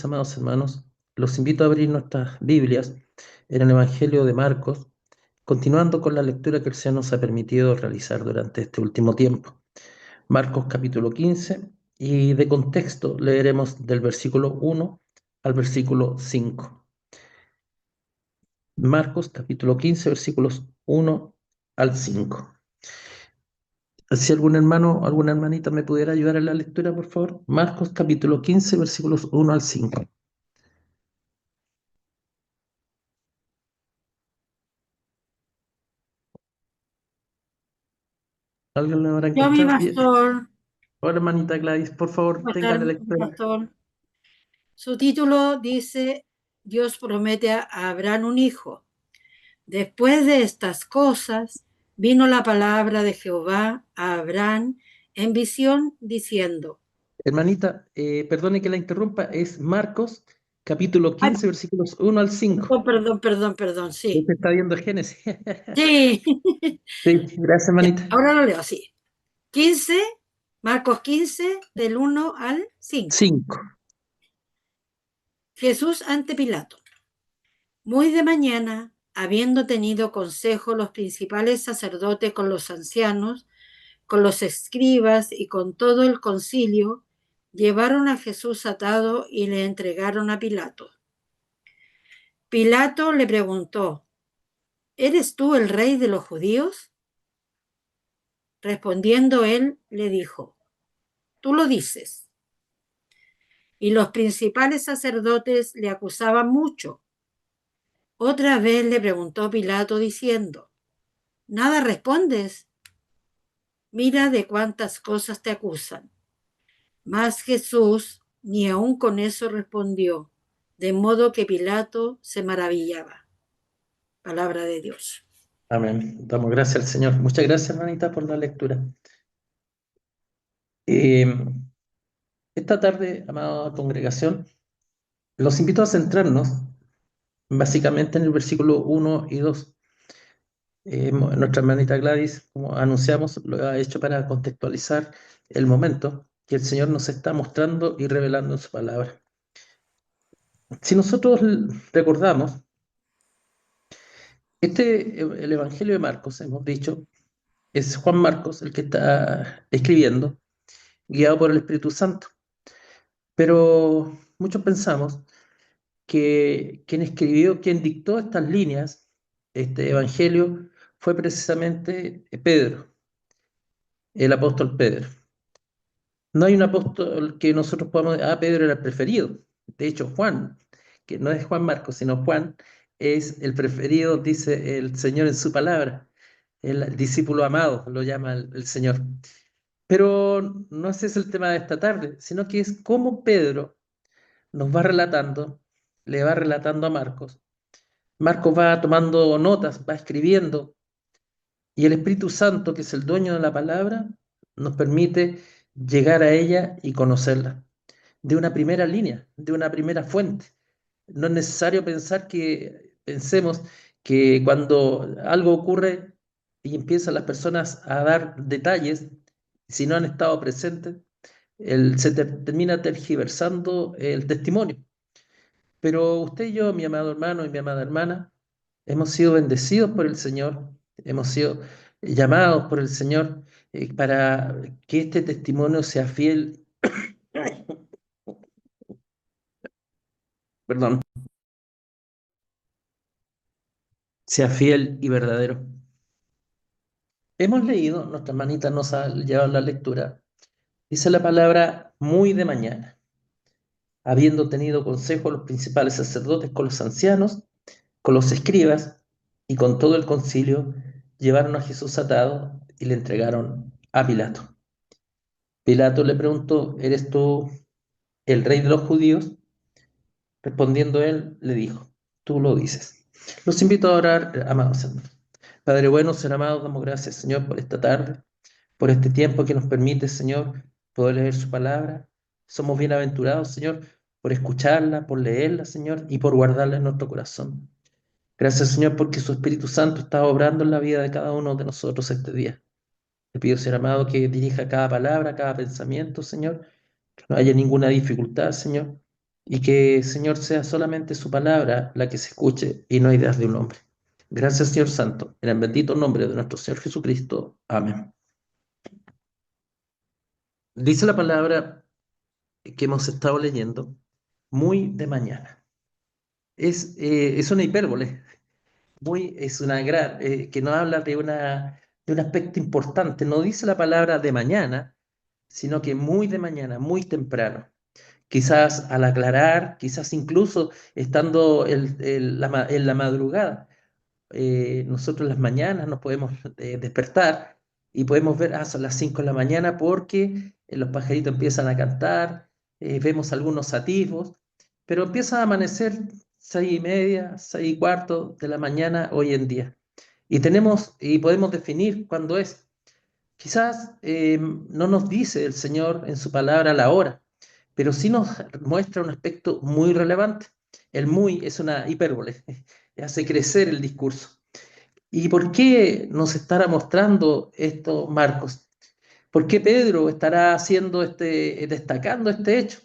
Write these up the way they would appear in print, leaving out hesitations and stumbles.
Amados hermanos, los invito a abrir nuestras Biblias en el Evangelio de Marcos, continuando con la lectura que el Señor nos ha permitido realizar durante este último tiempo. Marcos capítulo 15, y de contexto leeremos del versículo 1 al versículo 5. Marcos capítulo 15, versículos 1 al 5. Si algún hermano o alguna hermanita me pudiera ayudar en la lectura, por favor. Marcos capítulo 15, versículos 1 al 5. ¿Alguien lo habrá Yo, mi encontrado? pastor, Hola, hermanita Gladys, por favor, ¿cómo está tenga la mi lectura. pastor? Su título dice, Dios promete a Abraham un hijo. Después de estas cosas, vino la palabra de Jehová a Abraham en visión diciendo, Hermanita, perdone que la interrumpa, es Marcos, capítulo ay, 15, versículos 1 al 5. perdón, sí. Usted está viendo Génesis. Sí, Sí, gracias, ya, hermanita. ahora lo leo así. 15, Marcos 15, del 1 al 5. 5. Jesús ante Pilato. Muy de mañana, habiendo tenido consejo los principales sacerdotes con los ancianos, con los escribas y con todo el concilio, llevaron a Jesús atado y le entregaron a Pilato. Pilato le preguntó, ¿eres tú el rey de los judíos? Respondiendo él, le dijo, tú lo dices. Y los principales sacerdotes le acusaban mucho. Otra vez le preguntó Pilato diciendo, ¿nada respondes? Mira de cuántas cosas te acusan. Mas Jesús ni aun con eso respondió, de modo que Pilato se maravillaba. Palabra de Dios. Amén. Damos gracias al Señor. Muchas gracias, hermanita, por la lectura. Eh, esta tarde, amada congregación, los invito a centrarnos básicamente en el versículo 1 y 2. Nuestra hermanita Gladys, como anunciamos, lo ha hecho para contextualizar el momento que el Señor nos está mostrando y revelando en su palabra. Si nosotros recordamos, el Evangelio de Marcos, hemos dicho, es Juan Marcos el que está escribiendo, guiado por el Espíritu Santo. Pero muchos pensamos que quien escribió, quien dictó estas líneas, este Evangelio, fue precisamente Pedro, el apóstol Pedro. No hay un apóstol que nosotros podamos, Pedro era el preferido. De hecho, Juan, que no es Juan Marcos, sino Juan, es el preferido, dice el Señor en su palabra. El discípulo amado, lo llama el Señor. Pero no ese es el tema de esta tarde, sino que es cómo Pedro nos va relatando, le va relatando a Marcos. Marcos va tomando notas, va escribiendo, y el Espíritu Santo, que es el dueño de la palabra, nos permite llegar a ella y conocerla de una primera línea, de una primera fuente. No es necesario pensemos que cuando algo ocurre y empiezan las personas a dar detalles, si no han estado presentes, termina tergiversando el testimonio. Pero usted y yo, mi amado hermano y mi amada hermana, hemos sido bendecidos por el Señor, hemos sido llamados por el Señor para que este testimonio sea fiel, perdón, sea fiel y verdadero. Hemos leído, nuestra hermanita nos ha llevado la lectura, dice la palabra muy de mañana, habiendo tenido consejo los principales sacerdotes con los ancianos, con los escribas y con todo el concilio, llevaron a Jesús atado y le entregaron a Pilato. Pilato le preguntó, ¿eres tú el rey de los judíos? Respondiendo él, le dijo, tú lo dices. Los invito a orar, amados hermanos. Padre bueno, ser amado, damos gracias, Señor, por esta tarde, por este tiempo que nos permite, Señor, poder leer su palabra. Somos bienaventurados, Señor, por escucharla, por leerla, Señor, y por guardarla en nuestro corazón. Gracias, Señor, porque su Espíritu Santo está obrando en la vida de cada uno de nosotros este día. Te pido, Señor amado, que dirija cada palabra, cada pensamiento, Señor, que no haya ninguna dificultad, Señor, y que, Señor, sea solamente su palabra la que se escuche y no ideas de un hombre. Gracias, Señor Santo, en el bendito nombre de nuestro Señor Jesucristo. Amén. Dice la palabra que hemos estado leyendo, muy de mañana. Es una hipérbole, es una gran, que nos habla de un aspecto importante. No dice la palabra de mañana, sino que muy de mañana, muy temprano. Quizás al aclarar, quizás incluso estando en la madrugada. Nosotros en las mañanas nos podemos despertar y podemos ver, son las 5 de la mañana porque los pajaritos empiezan a cantar, vemos algunos atisbos, pero empieza a amanecer 6:30, 6:15 de la mañana hoy en día. Y podemos definir cuándo es. Quizás no nos dice el Señor en su palabra la hora, pero sí nos muestra un aspecto muy relevante. El muy es una hipérbole, hace crecer el discurso. ¿Y por qué nos estará mostrando esto Marcos? ¿Por qué Pedro estará destacando este hecho?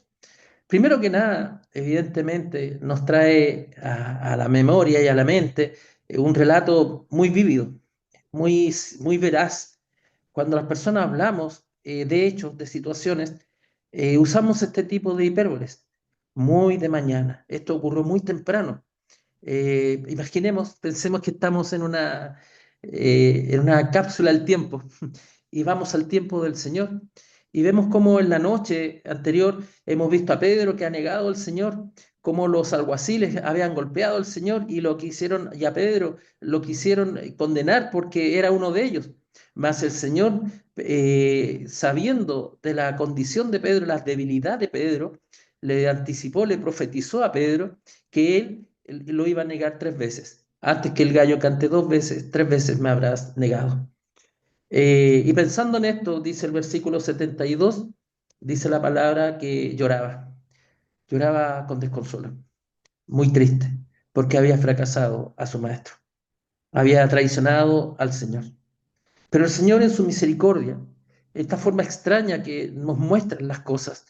Primero que nada, evidentemente, nos trae a la memoria y a la mente un relato muy vívido, muy veraz. Cuando las personas hablamos de hechos, de situaciones, usamos este tipo de hipérboles. Muy de mañana. Esto ocurrió muy temprano. Pensemos que estamos en una cápsula del tiempo y vamos al tiempo del Señor y vemos cómo en la noche anterior hemos visto a Pedro que ha negado al Señor, cómo los alguaciles habían golpeado al Señor y lo quisieron, y a Pedro lo quisieron condenar porque era uno de ellos. Mas el Señor, sabiendo de la condición de Pedro, la debilidad de Pedro, le anticipó, le profetizó a Pedro que él lo iba a negar 3 veces. Antes que el gallo cante 2 veces, 3 veces me habrás negado. Y pensando en esto, dice el versículo 72, dice la palabra que lloraba con desconsuelo, muy triste, porque había fracasado a su maestro, había traicionado al Señor. Pero el Señor en su misericordia, esta forma extraña que nos muestran las cosas,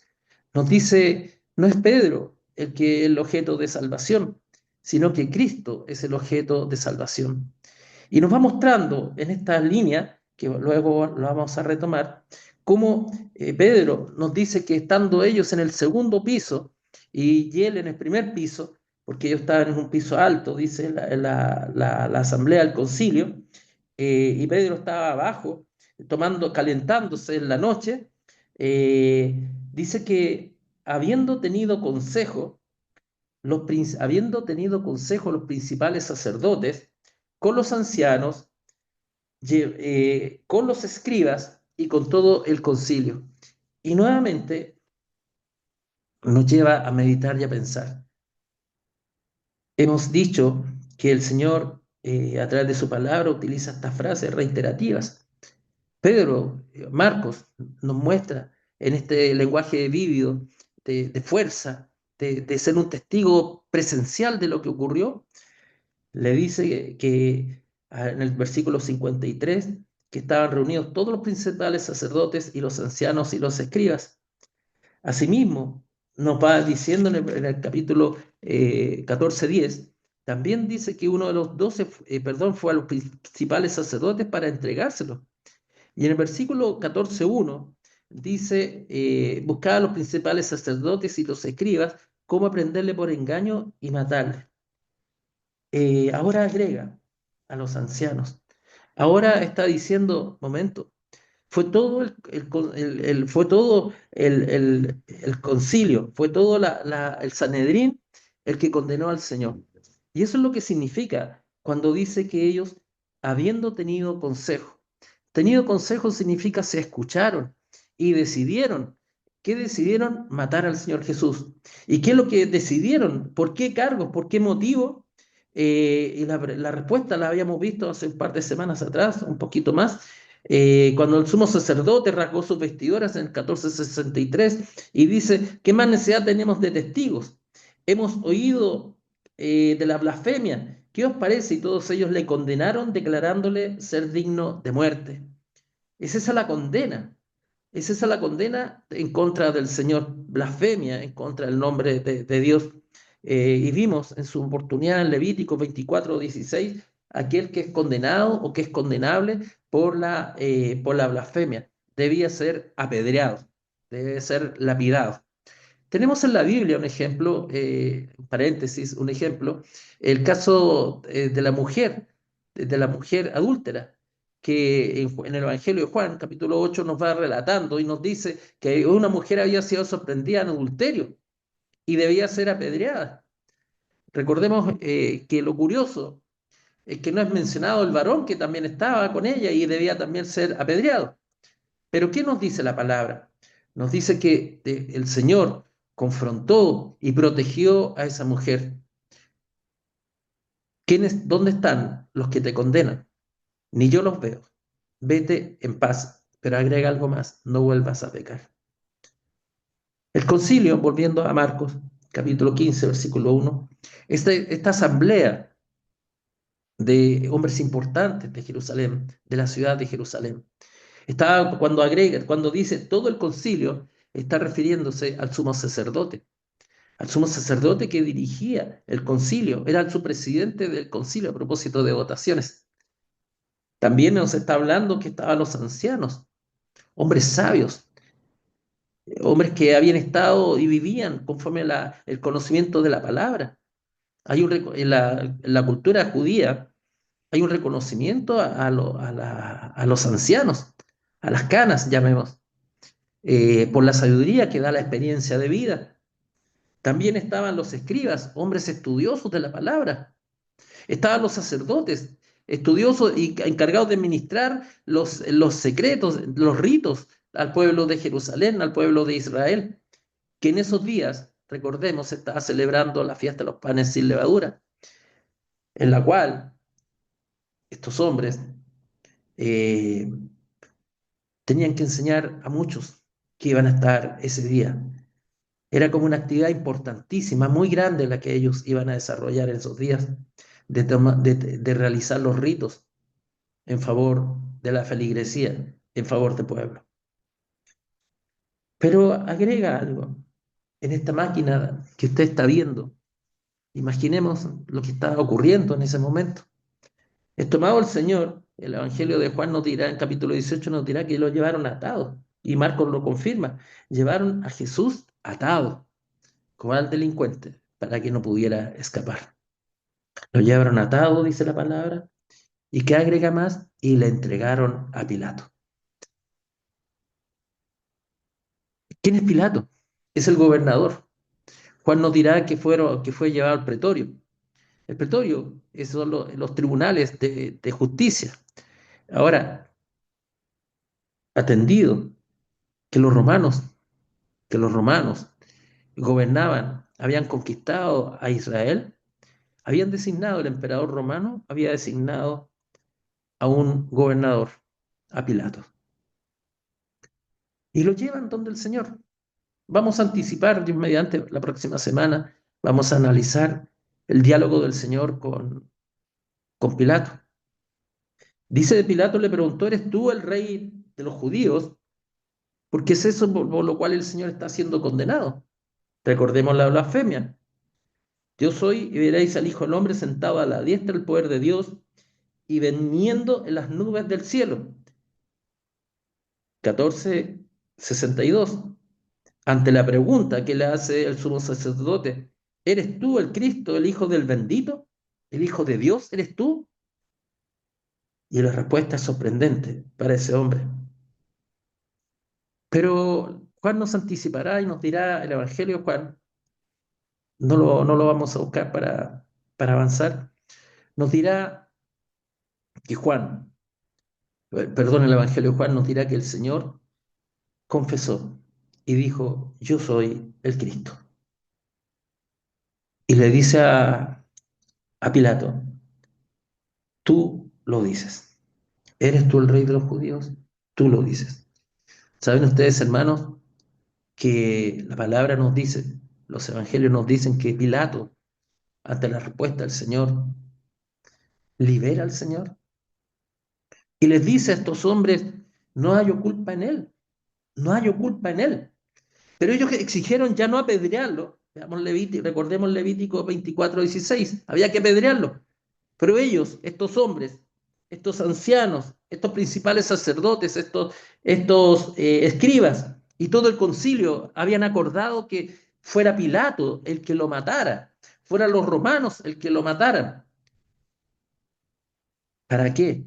nos dice, no es Pedro el que es el objeto de salvación, sino que Cristo es el objeto de salvación. Y nos va mostrando en esta línea, que luego lo vamos a retomar, cómo Pedro nos dice que estando ellos en el segundo piso y él en el primer piso, porque ellos estaban en un piso alto, dice la asamblea, el concilio, y Pedro estaba abajo, calentándose en la noche, dice que habiendo tenido consejo, los principales sacerdotes con los ancianos, con los escribas y con todo el concilio. Y nuevamente nos lleva a meditar y a pensar. Hemos dicho que el Señor, a través de su palabra, utiliza estas frases reiterativas. Pedro, Marcos, nos muestra en este lenguaje vívido, de fuerza, de ser un testigo presencial de lo que ocurrió. Le dice en el versículo 53 que estaban reunidos todos los principales sacerdotes y los ancianos y los escribas. Asimismo, nos va diciendo en el capítulo 14:10, también dice que uno de los 12, fue a los principales sacerdotes para entregárselo. Y en el versículo 14:1 dice, buscaba a los principales sacerdotes y los escribas cómo prenderle por engaño y matarle. Ahora agrega a los ancianos. Ahora está diciendo, momento, fue todo fue todo el concilio, fue todo el Sanedrín el que condenó al Señor. Y eso es lo que significa cuando dice que ellos, habiendo tenido consejo significa se escucharon y decidieron. ¿Qué decidieron? Matar al Señor Jesús. ¿Y qué es lo que decidieron? ¿Por qué cargos? ¿Por qué motivo? Y la respuesta la habíamos visto hace un par de semanas atrás, un poquito más, cuando el sumo sacerdote rasgó sus vestiduras en el 1463 y dice, ¿qué más necesidad tenemos de testigos? Hemos oído de la blasfemia. ¿Qué os parece? Y todos ellos le condenaron declarándole ser digno de muerte. Es esa la condena. Es esa la condena en contra del Señor, blasfemia en contra del nombre de Dios. Y vimos en su oportunidad en Levítico 24:16, aquel que es condenado o que es condenable por la blasfemia, debía ser apedreado, debe ser lapidado. Tenemos en la Biblia un ejemplo, paréntesis, un ejemplo, el caso de la mujer adúltera, que en el Evangelio de Juan, capítulo 8, nos va relatando y nos dice que una mujer había sido sorprendida en adulterio y debía ser apedreada. Recordemos que lo curioso es que no es mencionado el varón que también estaba con ella y debía también ser apedreado. Pero ¿qué nos dice la palabra? Nos dice que el Señor confrontó y protegió a esa mujer. ¿Dónde están los que te condenan? Ni yo los veo. Vete en paz, pero agrega algo más, no vuelvas a pecar. El concilio, volviendo a Marcos, capítulo 15, versículo 1, esta asamblea de hombres importantes de Jerusalén, de la ciudad de Jerusalén, cuando dice todo el concilio, está refiriéndose al sumo sacerdote que dirigía el concilio, era su presidente del concilio a propósito de votaciones. También nos está hablando que estaban los ancianos, hombres sabios, hombres que habían estado y vivían conforme el conocimiento de la palabra. En la cultura judía hay un reconocimiento a los ancianos, a las canas, llamemos, por la sabiduría que da la experiencia de vida. También estaban los escribas, hombres estudiosos de la palabra. Estaban los sacerdotes, estudiosos y encargados de administrar los secretos, los ritos al pueblo de Jerusalén, al pueblo de Israel, que en esos días, recordemos, se estaba celebrando la fiesta de los panes sin levadura, en la cual estos hombres eh, tenían que enseñar a muchos que iban a estar ese día. Era como una actividad importantísima, muy grande la que ellos iban a desarrollar en esos días, de realizar los ritos en favor de la feligresía, en favor del pueblo. Pero agrega algo, en esta máquina que usted está viendo, imaginemos lo que estaba ocurriendo en ese momento. Es tomado el Señor, el Evangelio de Juan nos dirá, en capítulo 18 nos dirá que lo llevaron atado, y Marcos lo confirma, llevaron a Jesús atado, como al delincuente, para que no pudiera escapar. Lo llevaron atado, dice la palabra, y que agrega más, y le entregaron a Pilato. ¿Quién es Pilato? Es el gobernador. Juan nos dirá que fue llevado al pretorio. El pretorio, esos son los tribunales de justicia. Ahora, atendido que que los romanos gobernaban, habían conquistado a Israel, habían designado, el emperador romano había designado a un gobernador, a Pilato. Y lo llevan donde el Señor. Vamos a anticipar, Dios mediante, la próxima semana, vamos a analizar el diálogo del Señor con Pilato. Dice de Pilato, le preguntó, ¿eres tú el rey de los judíos? Porque es eso por lo cual el Señor está siendo condenado. Recordemos la blasfemia. Yo soy, y veréis al Hijo del Hombre sentado a la diestra del poder de Dios y veniendo en las nubes del cielo. 14:62. Ante la pregunta que le hace el sumo sacerdote, ¿eres tú el Cristo, el Hijo del bendito? ¿El Hijo de Dios eres tú? Y la respuesta es sorprendente para ese hombre. Pero Juan nos anticipará y nos dirá, el Evangelio de Juan, no lo vamos a buscar para avanzar, nos dirá que el Evangelio de Juan nos dirá que el Señor confesó y dijo, yo soy el Cristo. Y le dice a Pilato, tú lo dices. ¿Eres tú el rey de los judíos? Tú lo dices. ¿Saben ustedes, hermanos, que la palabra nos dice, los evangelios nos dicen que Pilato, ante la respuesta del Señor, libera al Señor? Y les dice a estos hombres, no hay culpa en él. no hay culpa en él. Pero ellos exigieron ya no apedrearlo. Veamos recordemos Levítico 24:16. Había que apedrearlo. Pero ellos, estos hombres, estos ancianos, estos principales sacerdotes, estos escribas y todo el concilio habían acordado que fuera Pilato el que lo matara, fueran los romanos el que lo mataran. ¿Para qué?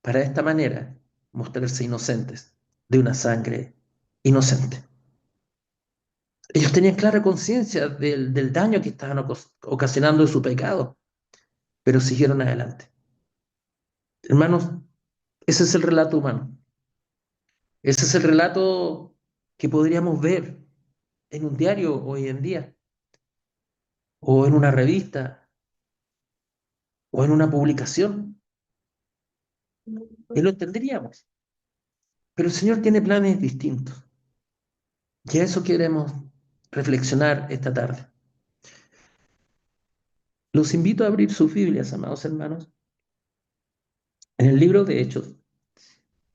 Para de esta manera mostrarse inocentes de una sangre inocente. Ellos tenían clara conciencia del daño que estaban ocasionando en su pecado, pero siguieron adelante. Hermanos, ese es el relato humano. Ese es el relato que podríamos ver en un diario hoy en día, o en una revista, o en una publicación. Y lo entenderíamos. Pero el Señor tiene planes distintos. Y a eso queremos reflexionar esta tarde. Los invito a abrir sus Biblias, amados hermanos, en el libro de Hechos,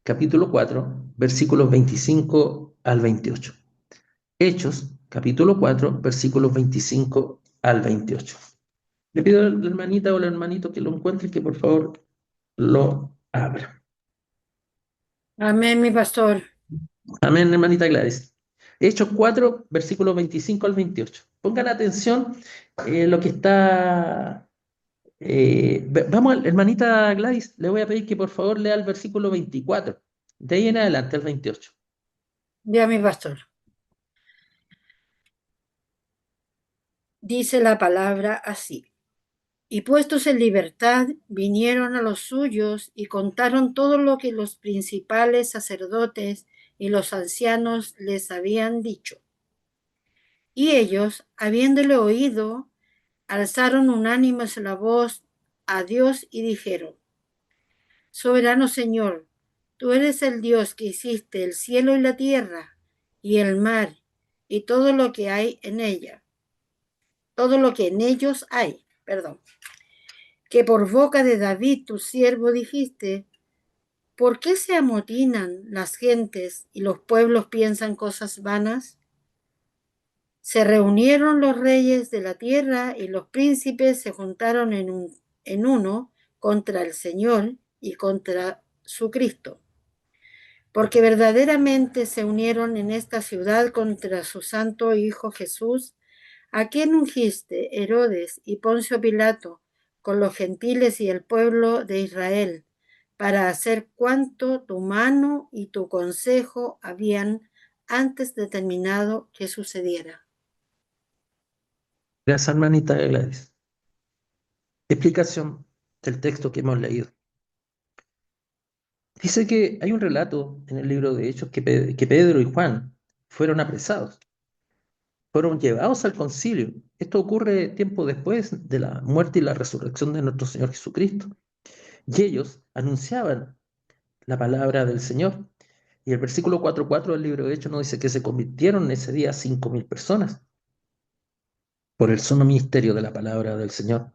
capítulo 4, versículos 25 al 28. Hechos, capítulo 4, versículos 25 al 28. Le pido a la hermanita o al hermanito que lo encuentre que por favor lo abra. Amén, mi pastor. Amén, hermanita Gladys. Hechos 4, versículos 25 al 28. Pongan atención lo que está... vamos, hermanita Gladys, le voy a pedir que por favor lea el versículo 24. De ahí en adelante, el 28. Ya, mi pastor. Dice la palabra así. Y puestos en libertad, vinieron a los suyos y contaron todo lo que los principales sacerdotes y los ancianos les habían dicho. Y ellos, habiéndole oído, alzaron unánimes la voz a Dios y dijeron: Soberano Señor, tú eres el Dios que hiciste el cielo y la tierra, y el mar, y todo lo que hay en ella, todo lo que en ellos hay, perdón, que por boca de David tu siervo dijiste: ¿Por qué se amotinan las gentes y los pueblos piensan cosas vanas? Se reunieron los reyes de la tierra y los príncipes se juntaron en uno contra el Señor y contra su Cristo, porque verdaderamente se unieron en esta ciudad contra su santo Hijo Jesús, a quien ungiste Herodes y Poncio Pilato con los gentiles y el pueblo de Israel, para hacer cuanto tu mano y tu consejo habían antes determinado que sucediera. Gracias, hermanita Gladys. Explicación del texto que hemos leído. Dice que hay un relato en el libro de Hechos que Pedro y Juan fueron apresados, fueron llevados al concilio. Esto ocurre tiempo después de la muerte y la resurrección de nuestro Señor Jesucristo. Y ellos anunciaban la palabra del Señor. Y el versículo 4:4 del libro de Hechos nos dice que se convirtieron ese día 5.000 personas por el solo ministerio de la palabra del Señor.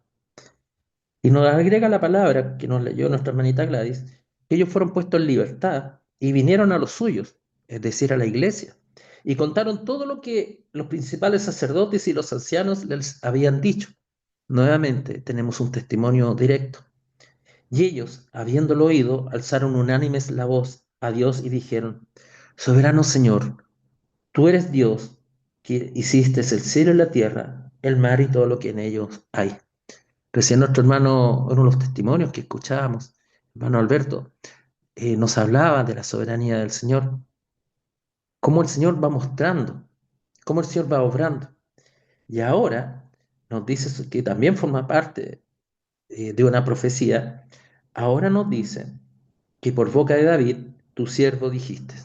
Y nos agrega la palabra que nos leyó nuestra hermanita Gladys, que ellos fueron puestos en libertad y vinieron a los suyos, es decir, a la iglesia, y contaron todo lo que los principales sacerdotes y los ancianos les habían dicho. Nuevamente tenemos un testimonio directo. Y ellos, habiéndolo oído, alzaron unánimes la voz a Dios y dijeron: Soberano Señor, tú eres Dios, que hiciste el cielo y la tierra, el mar y todo lo que en ellos hay. Recién nuestro hermano, uno de los testimonios que escuchábamos, hermano Alberto, nos hablaba de la soberanía del Señor, cómo el Señor va mostrando, cómo el Señor va obrando. Y ahora nos dice que también forma parte de una profecía, ahora nos dice que por boca de David, tu siervo dijiste.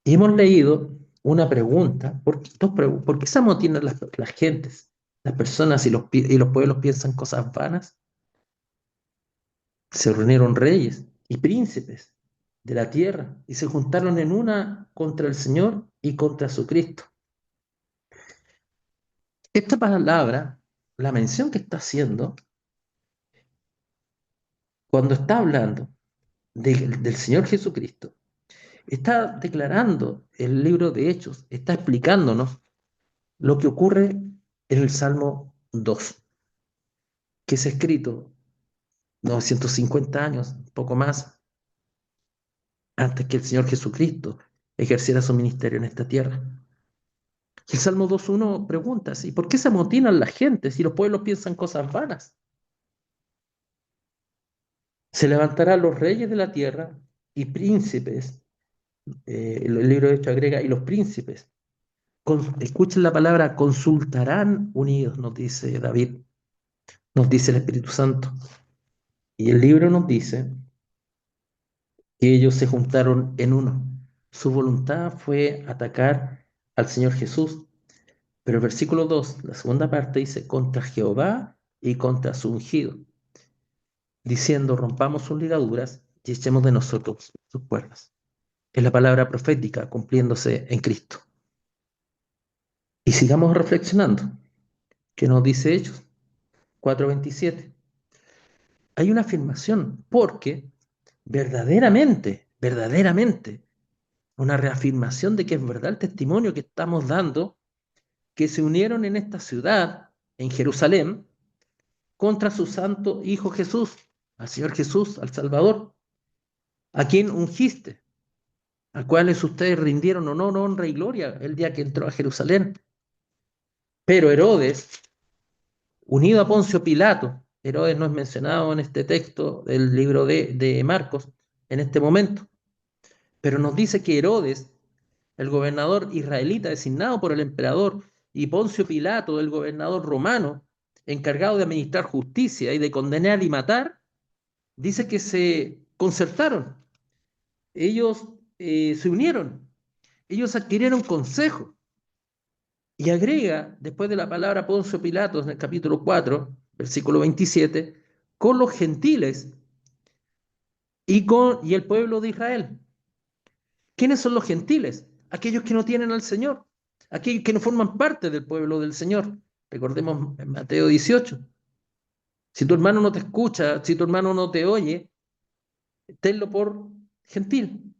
Y hemos leído una pregunta, ¿por qué se amotinan las gentes, las personas y los pueblos piensan cosas vanas? Se reunieron reyes y príncipes de la tierra y se juntaron en una contra el Señor y contra su Cristo. Esta palabra, la mención que está haciendo, cuando está hablando del Señor Jesucristo Está declarando el libro de Hechos, está explicándonos lo que ocurre en el Salmo 2, que es escrito 950 años, poco más, antes que el Señor Jesucristo ejerciera su ministerio en esta tierra. El Salmo 2.1 pregunta así, ¿por qué se amotinan las gentes si los pueblos piensan cosas vanas? Se levantarán los reyes de la tierra y príncipes, el libro de Hechos agrega, y los príncipes, escuchen la palabra, consultarán unidos, nos dice David, nos dice el Espíritu Santo. Y el libro nos dice que ellos se juntaron en uno. Su voluntad fue atacar al Señor Jesús. Pero el versículo 2, la segunda parte, dice, contra Jehová y contra su ungido, diciendo, rompamos sus ligaduras y echemos de nosotros sus cuerdas. Es la palabra profética cumpliéndose en Cristo. Y sigamos reflexionando. ¿Qué nos dice Hechos 4:27? Hay una afirmación, porque verdaderamente, una reafirmación de que es verdad el testimonio que estamos dando, que se unieron en esta ciudad, en Jerusalén, contra su santo Hijo Jesús, al Señor Jesús, al Salvador, a quien ungiste, a cuales ustedes rindieron honra y gloria el día que entró a Jerusalén. Pero Herodes, unido a Poncio Pilato, Herodes no es mencionado en este texto del libro de Marcos en este momento, pero nos dice que Herodes, el gobernador israelita designado por el emperador, y Poncio Pilato, el gobernador romano, encargado de administrar justicia y de condenar y matar, dice que se concertaron, ellos se unieron, ellos adquirieron consejo. Y agrega, después de la palabra Poncio Pilatos en el capítulo 4, versículo 27, con los gentiles y el pueblo de Israel. ¿Quiénes son los gentiles? Aquellos que no tienen al Señor, aquellos que no forman parte del pueblo del Señor. Recordemos en Mateo 18. Si tu hermano no te escucha, si tu hermano no te oye, tenlo por gentil.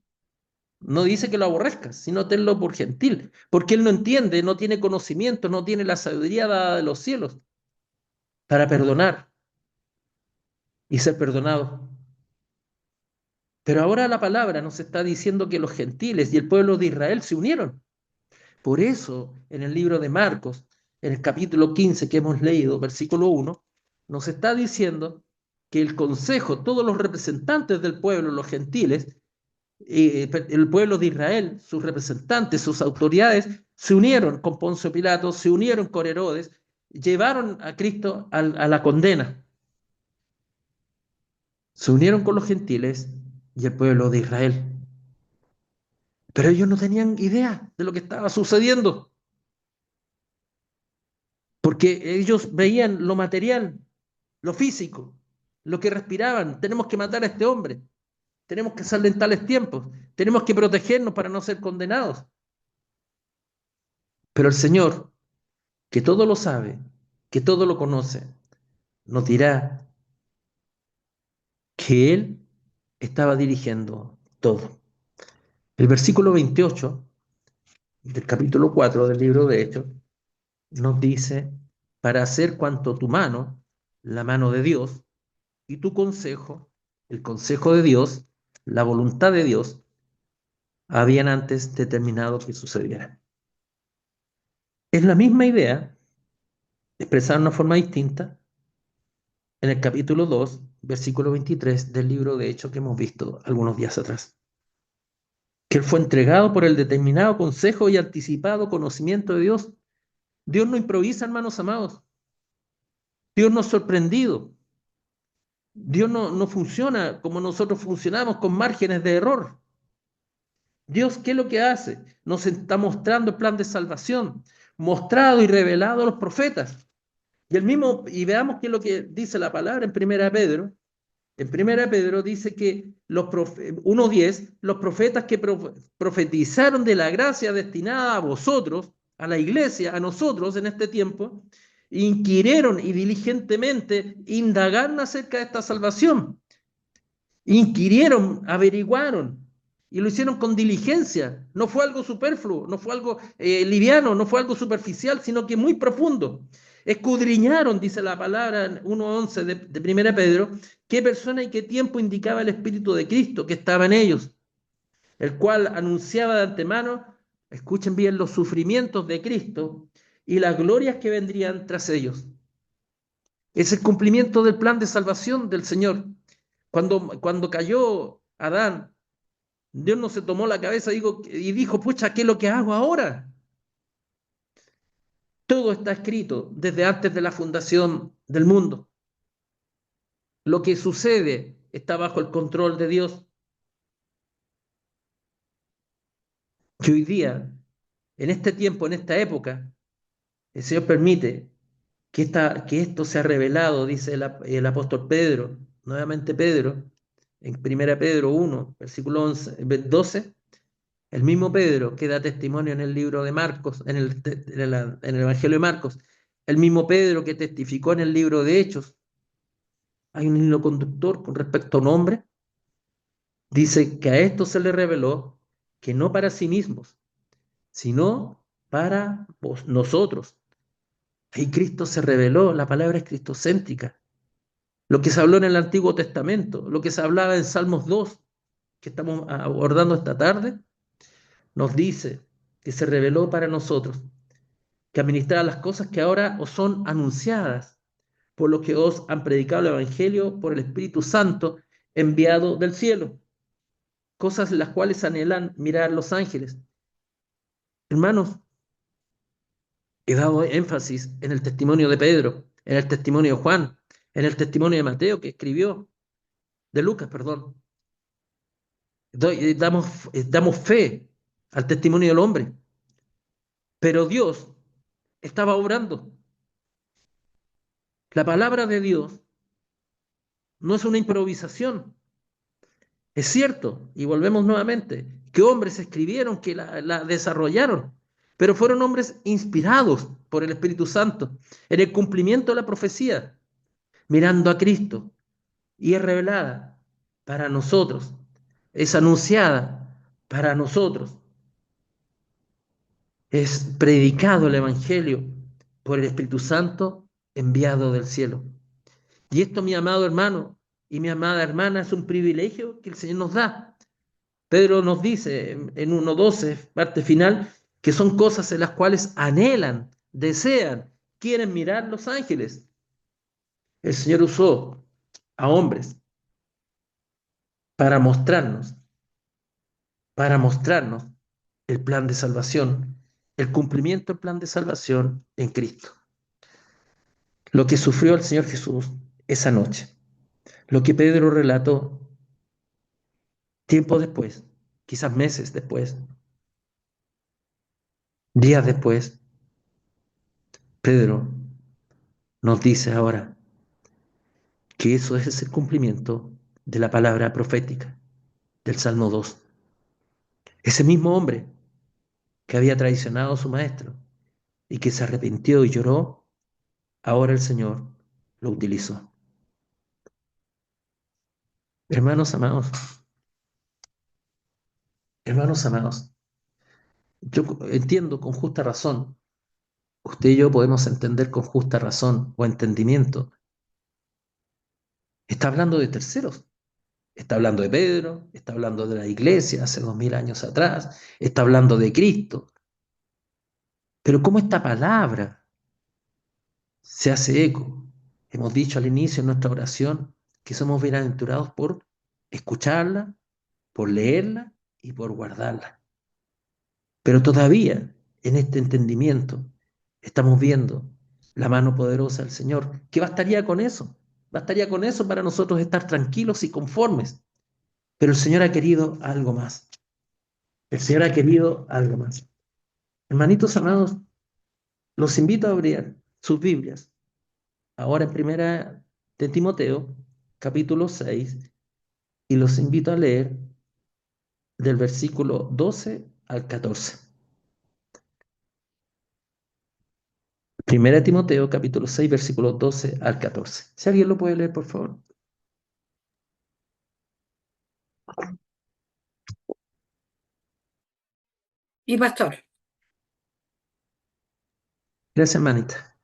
No dice que lo aborrezcas, sino tenlo por gentil, porque él no entiende, no tiene conocimiento, no tiene la sabiduría dada de los cielos para perdonar y ser perdonado. Pero ahora la palabra nos está diciendo que los gentiles y el pueblo de Israel se unieron. Por eso, en el libro de Marcos, en el capítulo 15 que hemos leído, versículo 1, nos está diciendo que el consejo, todos los representantes del pueblo, los gentiles, el pueblo de Israel, sus representantes, sus autoridades, se unieron con Poncio Pilato, se unieron con Herodes, llevaron a Cristo a la condena. Se unieron con los gentiles y el pueblo de Israel. Pero ellos no tenían idea de lo que estaba sucediendo, porque ellos veían lo material, lo físico, lo que respiraban. Tenemos que matar a este hombre, tenemos que hacerlo en tales tiempos, tenemos que protegernos para no ser condenados. Pero el Señor, que todo lo sabe, que todo lo conoce, nos dirá que Él estaba dirigiendo todo. El versículo 28 del capítulo 4 del libro de Hechos nos dice, para hacer cuanto tu mano, la mano de Dios, y tu consejo, el consejo de Dios, la voluntad de Dios, habían antes determinado que sucediera. Es la misma idea, expresada de una forma distinta, en el capítulo 2, versículo 23 del libro de Hechos que hemos visto algunos días atrás. Que Él fue entregado por el determinado consejo y anticipado conocimiento de Dios. Dios no improvisa, hermanos amados. Dios no es sorprendido. Dios no funciona como nosotros funcionamos, con márgenes de error. Dios, ¿qué es lo que hace? Nos está mostrando el plan de salvación, mostrado y revelado a los profetas. Y veamos qué es lo que dice la palabra en Primera Pedro. En Primera Pedro dice que 1:10, los profetas que profetizaron de la gracia destinada a vosotros, a la iglesia, a nosotros en este tiempo, inquirieron y diligentemente indagaron acerca de esta salvación. Inquirieron, averiguaron. y lo hicieron con diligencia. No fue algo superfluo, no fue algo liviano, no fue algo superficial, sino que muy profundo. Escudriñaron, dice la palabra en 1:11 de 1 Pedro, qué persona y qué tiempo indicaba el Espíritu de Cristo que estaba en ellos, el cual anunciaba de antemano, escuchen bien, los sufrimientos de Cristo y las glorias que vendrían tras ellos. Es el cumplimiento del plan de salvación del Señor. Cuando cayó Adán, Dios no se tomó la cabeza y dijo, pucha, ¿qué es lo que hago ahora? Todo está escrito desde antes de la fundación del mundo. Lo que sucede está bajo el control de Dios. Que hoy día, en este tiempo, en esta época, el Señor permite que esto sea revelado, dice el apóstol Pedro, nuevamente Pedro, en 1 Pedro 1, versículo 12, el mismo Pedro que da testimonio en el libro de Marcos, en el Evangelio de Marcos, el mismo Pedro que testificó en el libro de Hechos, hay un hilo conductor con respecto a un hombre, dice que a esto se le reveló que no para sí mismos, sino para nosotros. Ahí Cristo se reveló, la palabra es cristocéntrica. Lo que se habló en el Antiguo Testamento, lo que se hablaba en Salmos 2, que estamos abordando esta tarde, nos dice que se reveló para nosotros, que administrar las cosas que ahora os son anunciadas, por lo que os han predicado el Evangelio por el Espíritu Santo enviado del cielo, cosas en las cuales anhelan mirar los ángeles. Hermanos, he dado énfasis en el testimonio de Pedro, en el testimonio de Juan, en el testimonio de Mateo que escribió, de Lucas, perdón. Damos fe al testimonio del hombre, pero Dios estaba obrando. La palabra de Dios no es una improvisación. Es cierto, y volvemos nuevamente, que hombres escribieron, que la desarrollaron, pero fueron hombres inspirados por el Espíritu Santo en el cumplimiento de la profecía, mirando a Cristo, y es revelada para nosotros, es anunciada para nosotros, es predicado el Evangelio por el Espíritu Santo enviado del cielo. Y esto, mi amado hermano y mi amada hermana, es un privilegio que el Señor nos da. Pedro nos dice en 1:12, parte final, que son cosas en las cuales anhelan, desean, quieren mirar los ángeles. El Señor usó a hombres para mostrarnos, para mostrarnos el plan de salvación, el cumplimiento del plan de salvación en Cristo. Lo que sufrió el Señor Jesús esa noche, lo que Pedro relató tiempo después, quizás meses después, días después, Pedro nos dice ahora que eso es el cumplimiento de la palabra profética del Salmo 2. Ese mismo hombre que había traicionado a su maestro y que se arrepintió y lloró, ahora el Señor lo utilizó. Hermanos amados, hermanos amados, yo entiendo con justa razón, usted y yo podemos entender con justa razón o entendimiento. Está hablando de terceros, está hablando de Pedro, está hablando de la iglesia hace 2000 años atrás, está hablando de Cristo. Pero ¿cómo esta palabra se hace eco? Hemos dicho al inicio de nuestra oración que somos bienaventurados por escucharla, por leerla y por guardarla. Pero todavía en este entendimiento estamos viendo la mano poderosa del Señor, que bastaría con eso, bastaría con eso para nosotros estar tranquilos y conformes. Pero el Señor ha querido algo más. El Señor ha querido algo más. Hermanitos amados, los invito a abrir sus Biblias. Ahora en primera de Timoteo, capítulo 6, y los invito a leer del versículo 12 al 14. Primera de Timoteo, capítulo 6, versículos 12 al 14. Si alguien lo puede leer, por favor. Y pastor, Gracias, manita.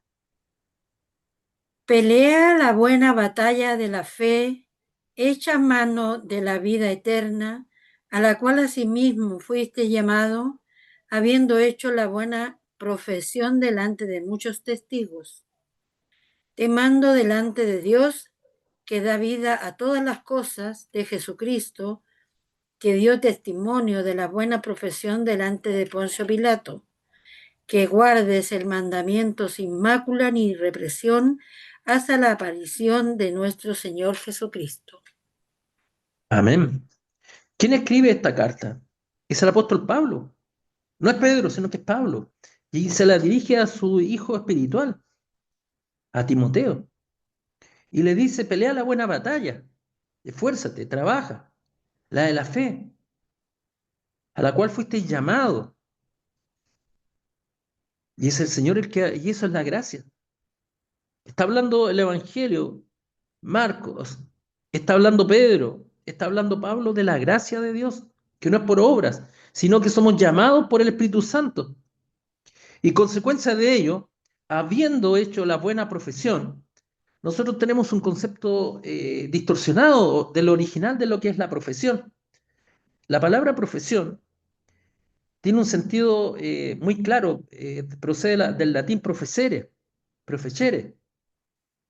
pelea la buena batalla de la fe, echa mano de la vida eterna, a la cual asimismo fuiste llamado, habiendo hecho la buena profesión delante de muchos testigos. Te mando delante de Dios, que da vida a todas las cosas, de Jesucristo, que dio testimonio de la buena profesión delante de Poncio Pilato, que guardes el mandamiento sin mácula ni represión hasta la aparición de nuestro Señor Jesucristo. Amén. ¿Quién escribe esta carta? Es el apóstol Pablo. No es Pedro, sino que es Pablo. Y se la dirige a su hijo espiritual, a Timoteo. Y le dice, pelea la buena batalla, esfuérzate, trabaja, la de la fe, a la cual fuiste llamado. Y es el Señor y eso es la gracia. Está hablando el Evangelio, Marcos, está hablando Pedro, está hablando Pablo de la gracia de Dios, que no es por obras, sino que somos llamados por el Espíritu Santo. Y consecuencia de ello, habiendo hecho la buena profesión, nosotros tenemos un concepto distorsionado del original de lo que es la profesión. La palabra profesión tiene un sentido muy claro, procede del latín profecere,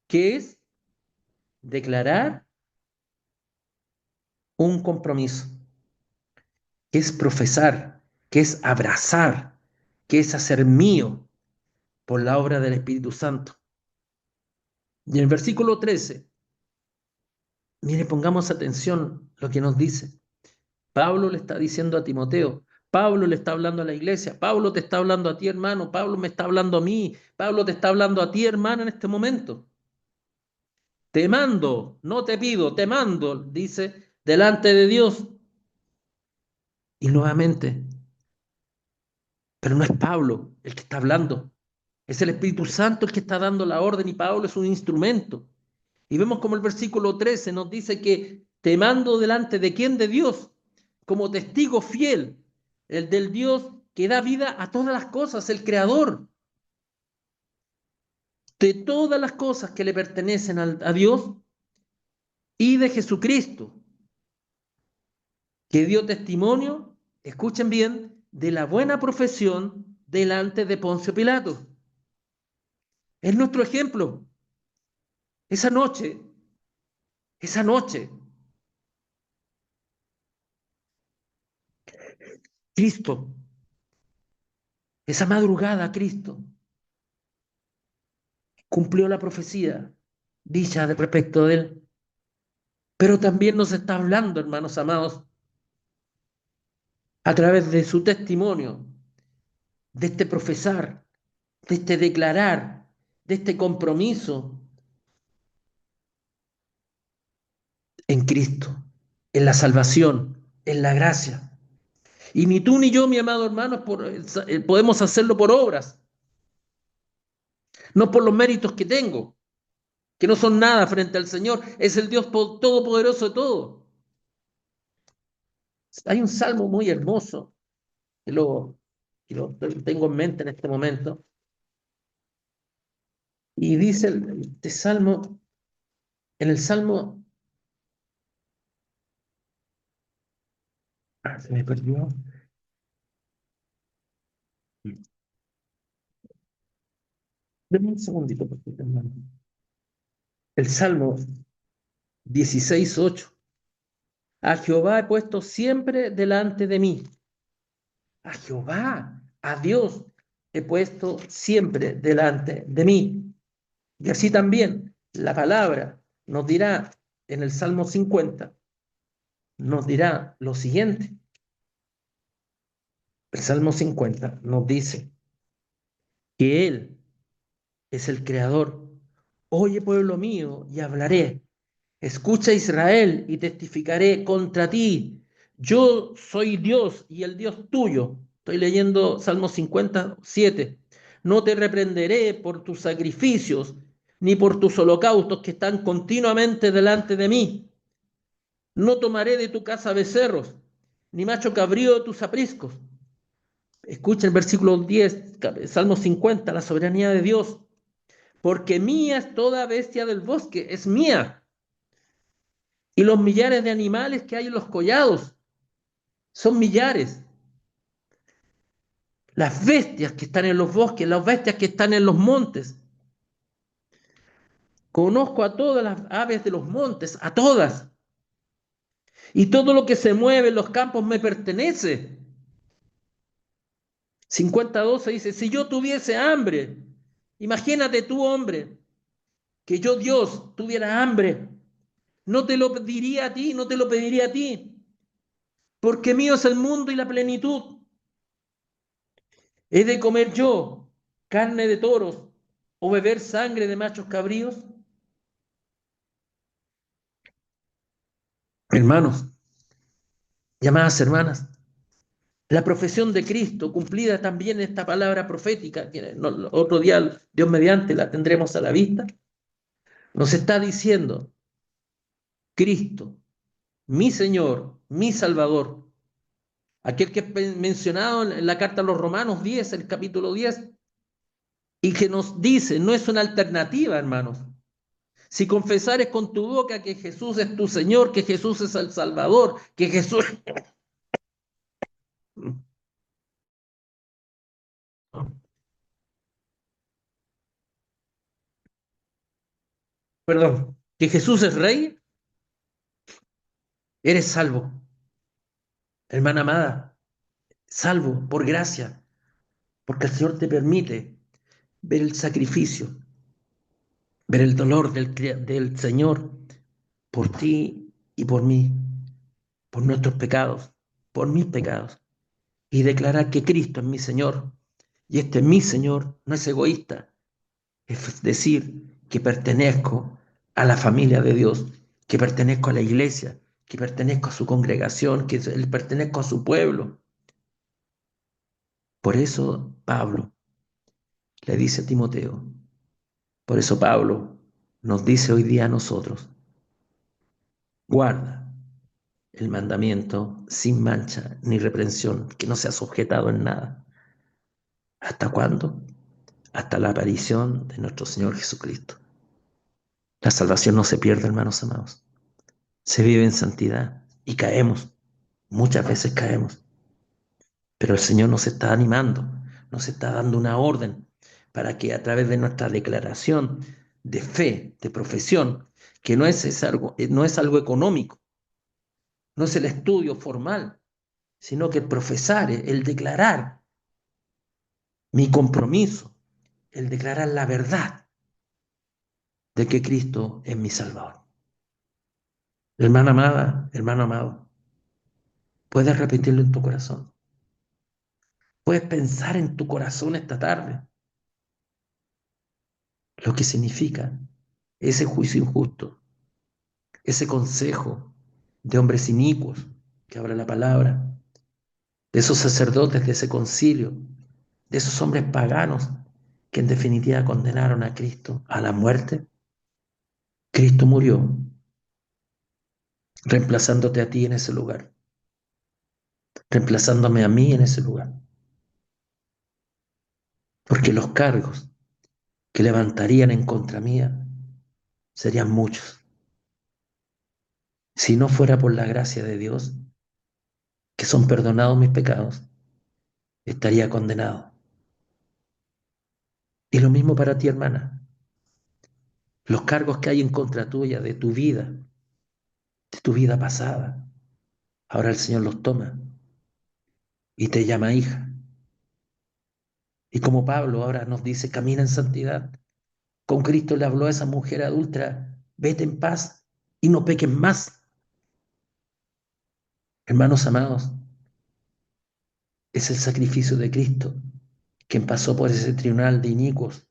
que es declarar un compromiso, que es profesar, que es abrazar, que es hacer mío por la obra del Espíritu Santo. Y en el versículo 13, mire, pongamos atención lo que nos dice. Pablo le está diciendo a Timoteo, Pablo le está hablando a la iglesia, Pablo te está hablando a ti, hermano, Pablo me está hablando a mí, Pablo te está hablando a ti, hermano, en este momento. Te mando, no te pido, te mando, dice, delante de Dios. Y nuevamente, pero no es Pablo el que está hablando, es el Espíritu Santo el que está dando la orden y Pablo es un instrumento. Y vemos como el versículo 13 nos dice que te mando delante de quién, de Dios, como testigo fiel, el del Dios que da vida a todas las cosas, el creador de todas las cosas que le pertenecen a Dios y de Jesucristo, que dio testimonio, escuchen bien, de la buena profesión delante de Poncio Pilato. Es nuestro ejemplo. Esa noche, esa noche, Cristo, esa madrugada, Cristo cumplió la profecía dicha respecto de él. Pero también nos está hablando, hermanos amados, a través de su testimonio, de este profesar, de este declarar, de este compromiso en Cristo, en la salvación, en la gracia. Y ni tú ni yo, mi amado hermano, podemos hacerlo por obras, no por los méritos que tengo, que no son nada frente al Señor. Es el Dios todopoderoso de todo. Hay un salmo muy hermoso que lo tengo en mente en este momento. Y dice este salmo, en el salmo, se me perdió. Deme un segundito, por favor, hermano. El salmo 16:8. A Jehová he puesto siempre delante de mí. A Jehová, a Dios, he puesto siempre delante de mí. Y así también la palabra nos dirá en el Salmo 50, nos dirá lo siguiente. El Salmo 50 nos dice que Él es el creador. Oye, pueblo mío, y hablaré. Escucha, Israel, y testificaré contra ti. Yo soy Dios y el Dios tuyo. Estoy leyendo Salmo 57. No te reprenderé por tus sacrificios, ni por tus holocaustos que están continuamente delante de mí. No tomaré de tu casa becerros, ni macho cabrío de tus apriscos. Escucha el versículo 10, Salmo 50, la soberanía de Dios. Porque mía es toda bestia del bosque, es mía. Y los millares de animales que hay en los collados, son millares. Las bestias que están en los bosques, las bestias que están en los montes. Conozco a todas las aves de los montes, a todas. Y todo lo que se mueve en los campos me pertenece. 50:12 dice, si yo tuviese hambre, imagínate tú, hombre, que yo, Dios, tuviera hambre, no te lo pediría a ti, no te lo pediría a ti, porque mío es el mundo y la plenitud. ¿He de comer yo carne de toros o beber sangre de machos cabríos? Hermanos, llamadas hermanas, la profesión de Cristo, cumplida también esta palabra profética, que otro día, Dios mediante, la tendremos a la vista, nos está diciendo, Cristo, mi Señor, mi Salvador, aquel que es mencionado en la carta a los Romanos 10, el capítulo 10, y que nos dice, no es una alternativa, hermanos. Si confesares con tu boca que Jesús es tu Señor, que Jesús es el Salvador, que Jesús... Perdón, que Jesús es Rey, eres salvo. Hermana amada, salvo por gracia, porque el Señor te permite ver el sacrificio, ver el dolor del Señor por ti y por mí, por nuestros pecados, por mis pecados, y declarar que Cristo es mi Señor, y este es mi Señor, no es egoísta, es decir, que pertenezco a la familia de Dios, que pertenezco a la iglesia, que pertenezco a su congregación, que pertenezco a su pueblo. Por eso Pablo le dice a Timoteo, por eso Pablo nos dice hoy día a nosotros, guarda el mandamiento sin mancha ni reprensión, que no sea sujetado en nada. ¿Hasta cuándo? Hasta la aparición de nuestro Señor Jesucristo. La salvación no se pierde, hermanos amados. Se vive en santidad y caemos. Muchas veces caemos. Pero el Señor nos está animando, nos está dando una orden para que a través de nuestra declaración de fe, de profesión, que no es algo económico, no es el estudio formal, sino que el profesar, el declarar mi compromiso, el declarar la verdad de que Cristo es mi Salvador. Hermana amada, hermano amado, puedes repetirlo en tu corazón. Puedes pensar en tu corazón esta tarde lo que significa ese juicio injusto, ese consejo de hombres inicuos que habla la palabra, de esos sacerdotes de ese concilio, de esos hombres paganos que en definitiva condenaron a Cristo a la muerte. Cristo murió reemplazándote a ti en ese lugar, reemplazándome a mí en ese lugar, porque los cargos que levantarían en contra mía serían muchos. Si no fuera por la gracia de Dios, que son perdonados mis pecados, estaría condenado. Y lo mismo para ti, hermana. Los cargos que hay en contra tuya, de tu vida pasada, ahora el Señor los toma y te llama hija. Y como Pablo ahora nos dice, camina en santidad. Con Cristo le habló a esa mujer adúltera, vete en paz y no peques más. Hermanos amados, es el sacrificio de Cristo quien pasó por ese tribunal de inicuos,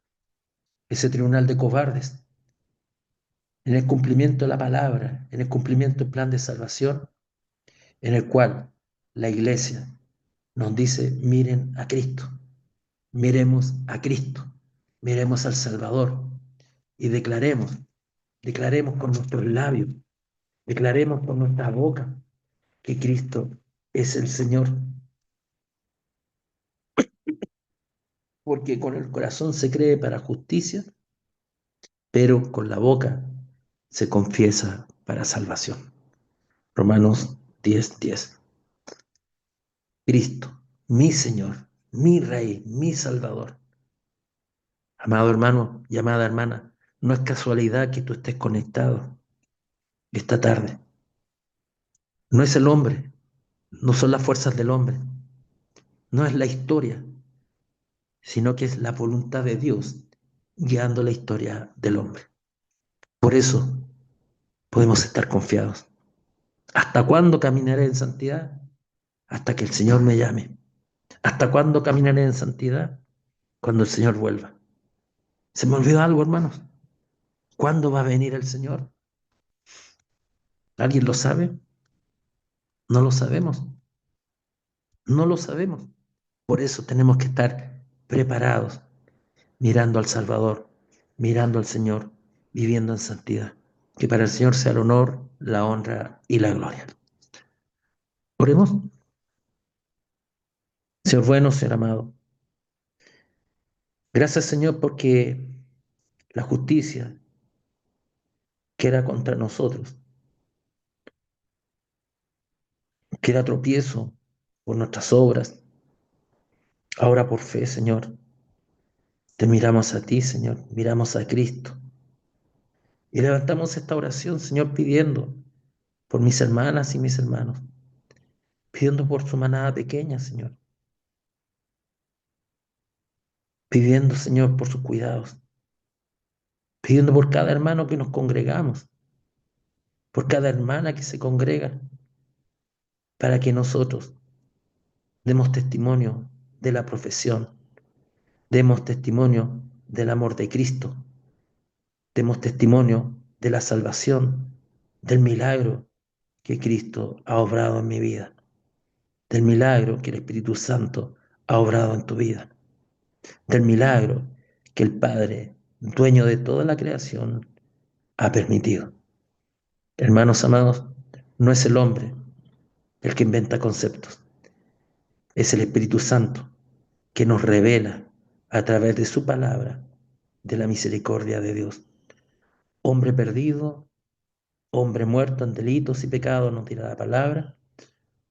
ese tribunal de cobardes, en el cumplimiento de la palabra, en el cumplimiento del plan de salvación, en el cual la iglesia nos dice, miren a Cristo, miremos a Cristo, miremos al Salvador y declaremos con nuestros labios, declaremos con nuestra boca que Cristo es el Señor. porque con el corazón se cree para justicia, pero con la boca se confiesa para salvación. Romanos 10:10. Cristo, mi Señor, mi Rey, mi Salvador. Amado hermano y amada hermana, no es casualidad que tú estés conectado esta tarde. No es el hombre, no son las fuerzas del hombre, no es la historia, sino que es la voluntad de Dios guiando la historia del hombre. Por eso podemos estar confiados. ¿Hasta cuándo caminaré en santidad? Hasta que el Señor me llame. ¿Hasta cuándo caminaré en santidad? Cuando el Señor vuelva. ¿Se me olvidó algo, hermanos? ¿Cuándo va a venir el Señor? ¿Alguien lo sabe? No lo sabemos. No lo sabemos. Por eso tenemos que estar preparados, mirando al Salvador, mirando al Señor, viviendo en santidad. Que para el Señor sea el honor, la honra y la gloria. Oremos. Señor bueno, Señor amado. Gracias, Señor, porque la justicia que era contra nosotros, que era tropiezo por nuestras obras, ahora por fe, Señor, te miramos a ti, Señor, miramos a Cristo y levantamos esta oración, Señor, pidiendo por mis hermanas y mis hermanos, pidiendo por su manada pequeña, Señor, pidiendo, Señor, por sus cuidados, pidiendo por cada hermano que nos congregamos, por cada hermana que se congrega, para que nosotros demos testimonio de la profesión, demos testimonio del amor de Cristo, demos testimonio de la salvación, del milagro que Cristo ha obrado en mi vida, del milagro que el Espíritu Santo ha obrado en tu vida, del milagro que el Padre, dueño de toda la creación, ha permitido. Hermanos amados, no es el hombre el que inventa conceptos, es el Espíritu Santo que nos revela a través de su palabra de la misericordia de Dios. Hombre perdido, hombre muerto en delitos y pecados, nos dirá la palabra.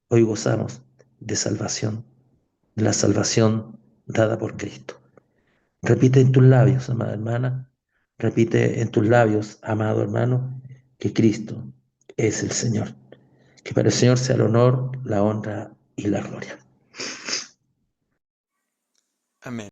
Hoy gozamos de salvación, de la salvación dada por Cristo. Repite en tus labios, amada hermana, repite en tus labios, amado hermano, que Cristo es el Señor. Que para el Señor sea el honor, la honra y la gloria. Amén.